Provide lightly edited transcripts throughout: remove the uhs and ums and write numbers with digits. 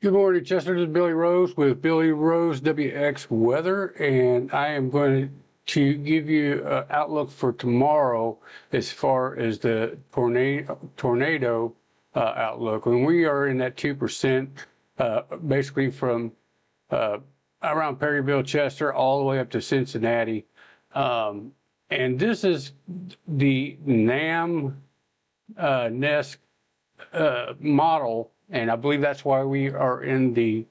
Good morning, Chester. This is Billy Rose with Billy Rose WX Weather, and I am going to give you an outlook for tomorrow as far as the tornado outlook. And we are in that 2%, basically from uh, around Perryville, Chester, all the way up to Cincinnati. And this is the NAM Nest model, and I believe that's why we are in the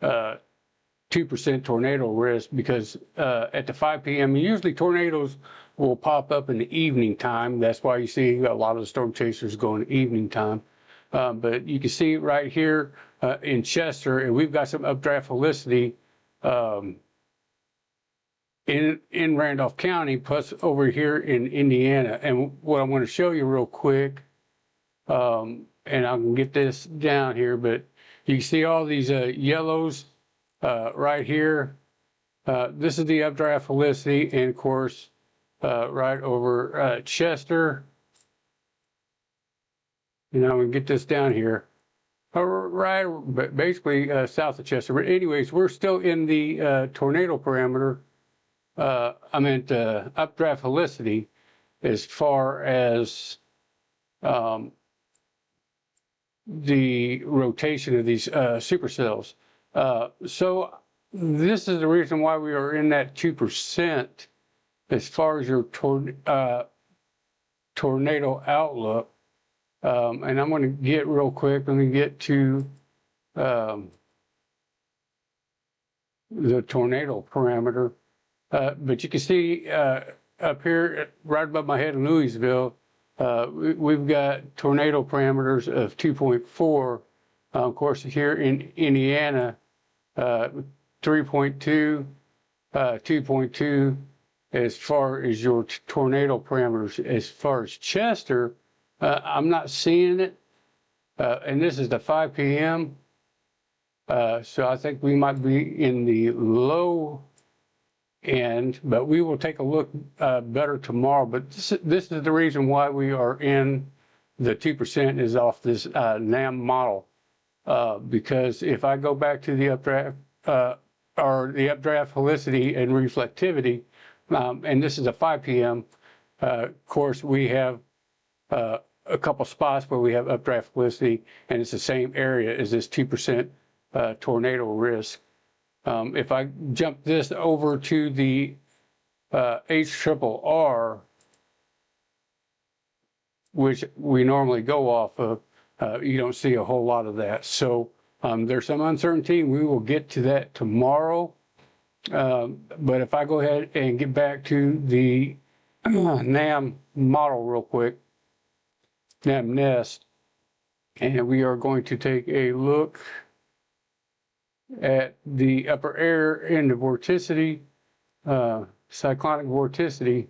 2% tornado risk, because at the 5 p.m. usually tornadoes will pop up in the evening time. That's why you see a lot of the storm chasers going evening time. But you can see right here in Chester, and we've got some updraft helicity um, in Randolph County, plus over here in Indiana. And what I want to show you real quick, and I can get this down here, but you can see all these yellows right here. This is the updraft helicity, and of course, right over Chester. You know, we can get this down here, right, basically south of Chester. But anyways, we're still in the tornado parameter. I meant updraft helicity as far as the rotation of these supercells. So this is the reason why we are in that 2% as far as your tornado outlook. And I'm going to get real quick, let me get to the tornado parameter. But you can see up here, right above my head in Louisville, we've got tornado parameters of 2.4. Of course, here in Indiana, 3.2, 2.2 as far as your tornado parameters. As far as Chester, I'm not seeing it. And this is the 5 p.m. So I think we might be in the low end, but we will take a look better tomorrow. But this is the reason why we are in the 2% is off this NAM model. Because if I go back to the updraft or the updraft helicity and reflectivity, and this is a 5 p.m., of course, we have a couple spots where we have updraft helicity, and it's the same area as this 2% tornado risk. If I jump this over to the HRRR, which we normally go off of, you don't see a whole lot of that. So there's some uncertainty. We will get to that tomorrow. But if I go ahead and get back to the NAM model real quick, NAM Nest, and we are going to take a look at the upper air in the vorticity, cyclonic vorticity,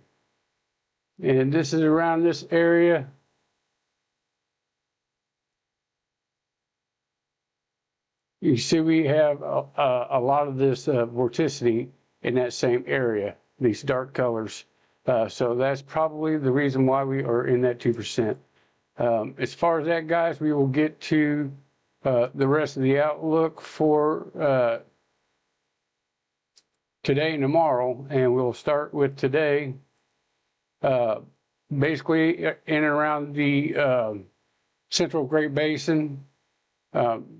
and this is around this area. You see we have a lot of this vorticity in that same area, these dark colors. So that's probably the reason why we are in that 2%. As far as that, guys, we will get to the rest of the outlook for today and tomorrow, and we'll start with today. Basically in and around the Central Great Basin,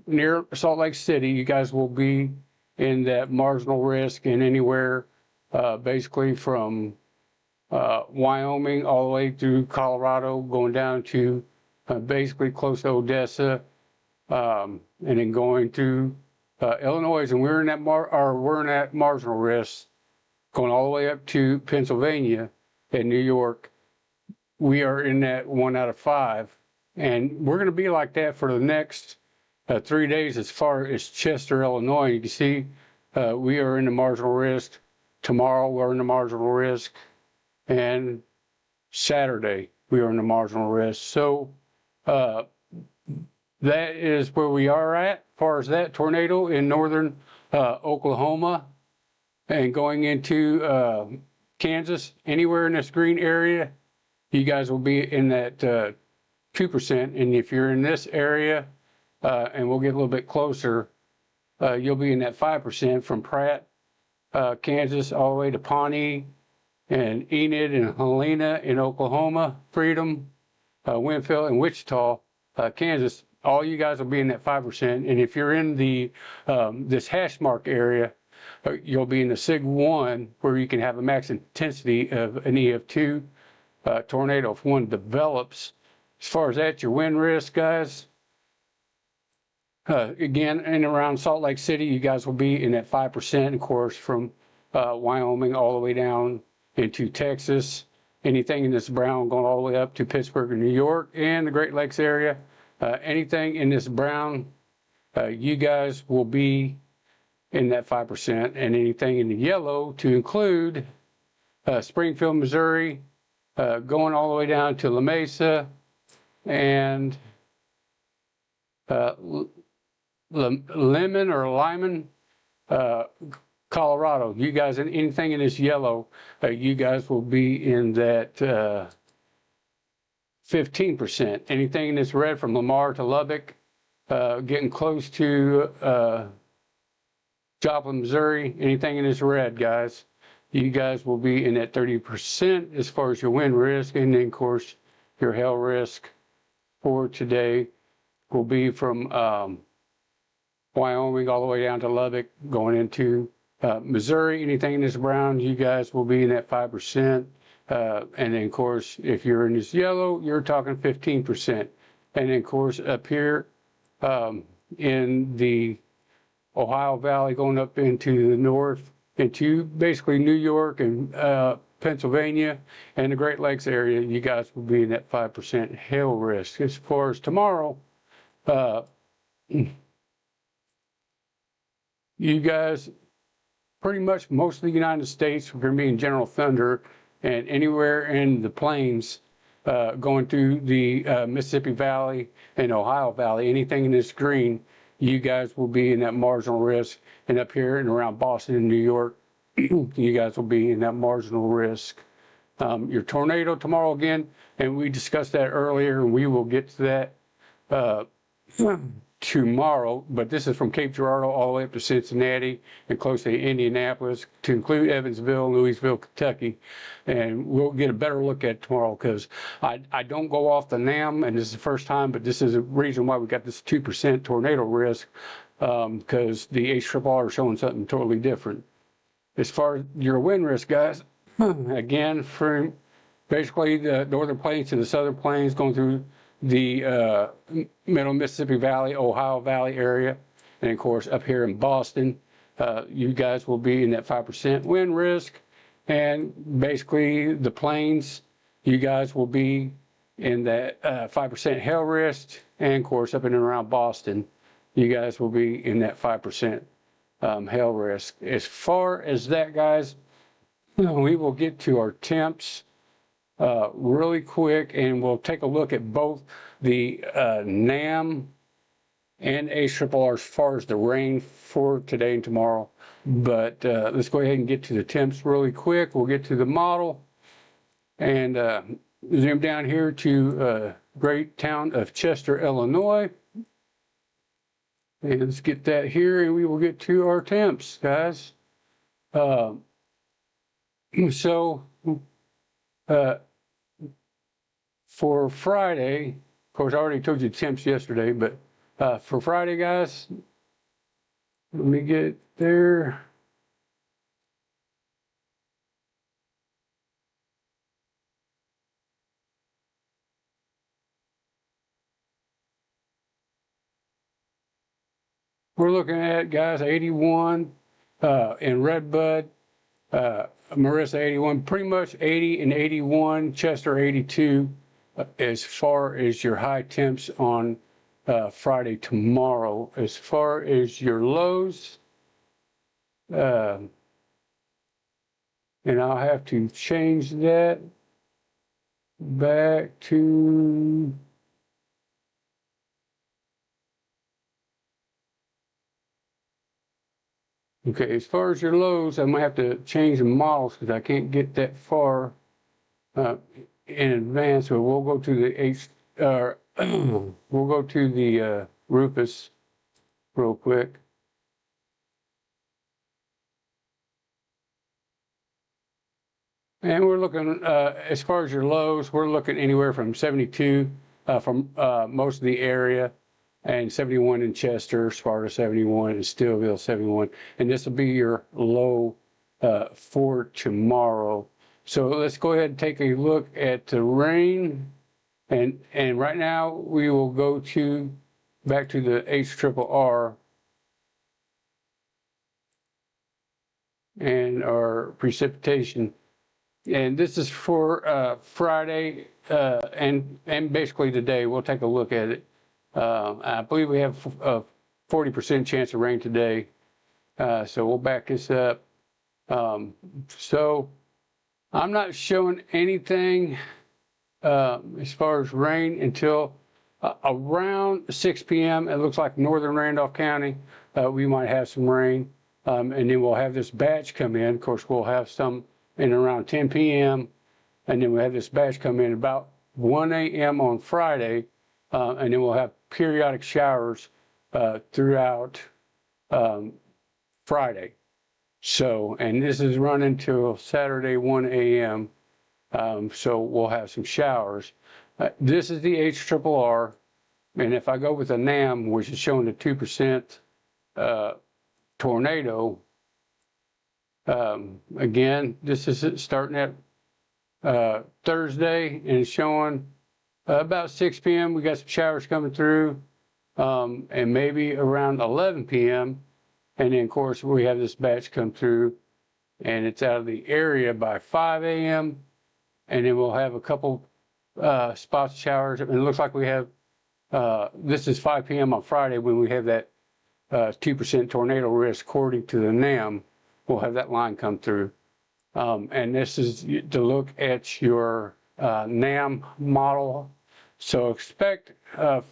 near Salt Lake City, you guys will be in that marginal risk, and anywhere basically from Wyoming all the way through Colorado, going down to basically close to Odessa, and then going to Illinois, and we're in that marginal risk, going all the way up to Pennsylvania and New York. We are in that 1 out of 5, and we're going to be like that for the next 3 days as far as Chester, Illinois. You can see we are in the marginal risk. Tomorrow we're in the marginal risk, and Saturday we are in the marginal risk. So that is where we are at as far as that tornado in northern Oklahoma, and going into Kansas. Anywhere in this green area, you guys will be in that 2%. And if you're in this area, and we'll get a little bit closer. You'll be in that 5% from Pratt, Kansas, all the way to Pawnee and Enid and Helena in Oklahoma, Freedom, Winfield, and Wichita, Kansas. All you guys will be in that 5%. And if you're in the this hash mark area, you'll be in the SIG 1, where you can have a max intensity of an EF2 tornado if one develops. As far as that, your wind risk, guys, again, in and around Salt Lake City, you guys will be in that 5%, of course, from Wyoming all the way down into Texas. Anything in this brown going all the way up to Pittsburgh and New York and the Great Lakes area. Anything in this brown, you guys will be in that 5%, and anything in the yellow to include Springfield, Missouri, going all the way down to La Mesa and Lyman, Colorado. You guys, anything in this yellow, you guys will be in that 15%. Anything in this red from Lamar to Lubbock, getting close to Joplin, Missouri, anything in this red, guys, you guys will be in that 30% as far as your wind risk. And then, of course, your hail risk for today will be from Wyoming all the way down to Lubbock, going into Missouri. Anything in this brown, you guys will be in that 5%. And then, of course, if you're in this yellow, you're talking 15%. And then, of course, up here in the Ohio Valley, going up into the north, into basically New York and Pennsylvania and the Great Lakes area, you guys will be in that 5% hail risk. As far as tomorrow, you guys, pretty much most of the United States, we're going to be in general thunder, and anywhere in the plains going through the Mississippi Valley and Ohio Valley, anything in this green, you guys will be in that marginal risk. And up here and around Boston and New York, you guys will be in that marginal risk. Your tornado tomorrow again, and we discussed that earlier, and we will get to that tomorrow, but this is from Cape Girardeau all the way up to Cincinnati and close to Indianapolis, to include Evansville, Louisville, Kentucky. And we'll get a better look at it tomorrow, because I don't go off the NAM, and this is the first time, but this is a reason why we got this 2% tornado risk, because the HRRR is showing something totally different. As far as your wind risk, guys, again, from basically the northern plains to the southern plains, going through the middle Mississippi Valley, Ohio Valley area, and of course up here in Boston, you guys will be in that 5% wind risk. And basically the plains, you guys will be in that 5% hail risk. And of course up in and around Boston, you guys will be in that 5% hail risk. As far as that, guys, we will get to our temps really quick, and we'll take a look at both the NAM and HRRR as far as the rain for today and tomorrow. But let's go ahead and get to the temps really quick. We'll get to the model and zoom down here to great town of Chester, Illinois. And let's get that here, and we will get to our temps, guys. For Friday, of course, I already told you temps yesterday, but for Friday, guys, let me get there. We're looking at, guys, 81 in Redbud, Marissa 81, pretty much 80 and 81, Chester 82, as far as your high temps on Friday tomorrow. As far as your lows, and I'll have to change that back to okay. As far as your lows, I might have to change the models because I can't get that far in advance. So we'll go to the we'll go to the Rufus real quick. And we're looking, as far as your lows, we're looking anywhere from 72 from most of the area, and 71 in Chester, Sparta 71, and Steelville 71. And this will be your low for tomorrow. So let's go ahead and take a look at the rain. And right now we will go back to the HRRR and our precipitation. And this is for Friday and basically today. We'll take a look at it. I believe we have a 40% chance of rain today. So we'll back this up. So I'm not showing anything as far as rain until around 6 p.m. It looks like northern Randolph County, we might have some rain. And then we'll have this batch come in. Of course, we'll have some in around 10 p.m. And then we'll have this batch come in about 1 a.m. on Friday. And then we'll have periodic showers throughout Friday. So, and this is running till Saturday 1 a.m. So we'll have some showers. This is the HRRR. And if I go with the NAM, which is showing the 2% tornado, again, this is starting at Thursday and it's showing about 6 p.m. We got some showers coming through, and maybe around 11 p.m. And then, of course, we have this batch come through and it's out of the area by 5 a.m. And then we'll have a couple spots of showers. And it looks like we have, this is 5 p.m. on Friday when we have that 2% tornado risk according to the NAM. We'll have that line come through. And this is to look at your NAM model. So expect a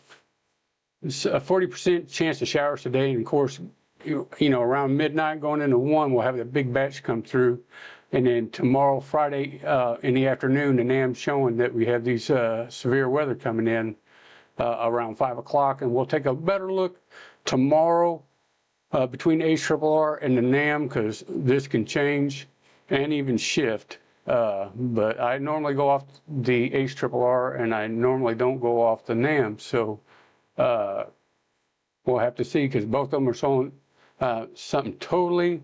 40% chance of showers today. And of course, you know, around midnight going into 1, we'll have that big batch come through. And then tomorrow, Friday, in the afternoon, the NAM's showing that we have these severe weather coming in around 5 o'clock. And we'll take a better look tomorrow between HRRR and the NAM, because this can change and even shift. But I normally go off the HRRR and I normally don't go off the NAM. So we'll have to see, because both of them are showing something totally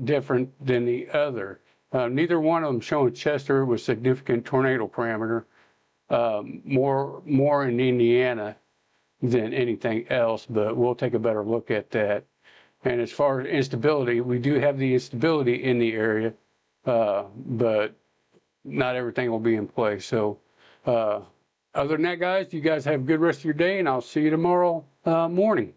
different than the other. Neither one of them showing Chester with significant tornado parameter, more in Indiana than anything else, but we'll take a better look at that. And as far as instability, we do have the instability in the area, but not everything will be in place. So other than that, guys, you guys have a good rest of your day, and I'll see you tomorrow morning.